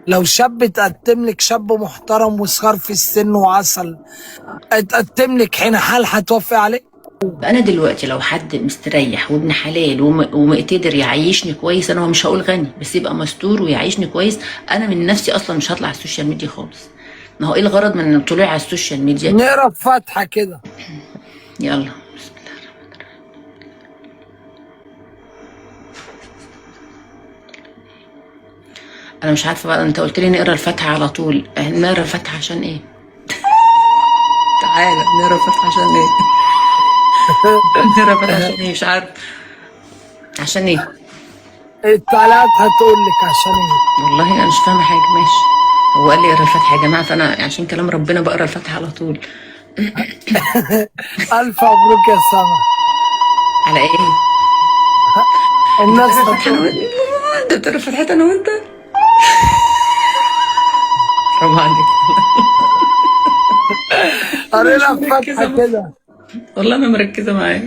لو شاب اتقدم لك، شاب محترم وصغار في السن وعسل، اتقدم لك حين حال، هتوافق عليه؟ انا دلوقتي لو حد مستريح وابن حلال ومقتدر يعيشني كويس، انا مش هقول غني بس يبقى مستور ويعيشني كويس، انا من نفسي اصلا مش هطلع على السوشيال ميديا خالص. ما هو ايه الغرض من الطلوع على السوشيال ميديا؟ نقرا فاتحة كده. يلا. انا مش عارفه بقى، انت قلت لي نقرا الفاتحه على طول، نقرا الفاتحه عشان ايه؟ تعالى نقرا الفاتحه عشان ايه؟ نقرا الفاتحه عشان ايه؟ مش عارف عشان ايه. التعليقات هتقول لك عشان ايه. والله انا مش فاهمه حاجه. ماشي. هو قال لي اقرا الفاتحه يا جماعه، فانا عشان كلام ربنا بقرا الفاتحه على طول. الف مبروك يا سما. على ايه؟ انت الناس بتقرا الفاتحه انا هتقول وانت؟ لك. انت بتقرا الفاتحه انا وانت؟ حرام عليك. انا مش قرينا مركزه فاتحة كده. والله ما مركزه معاك.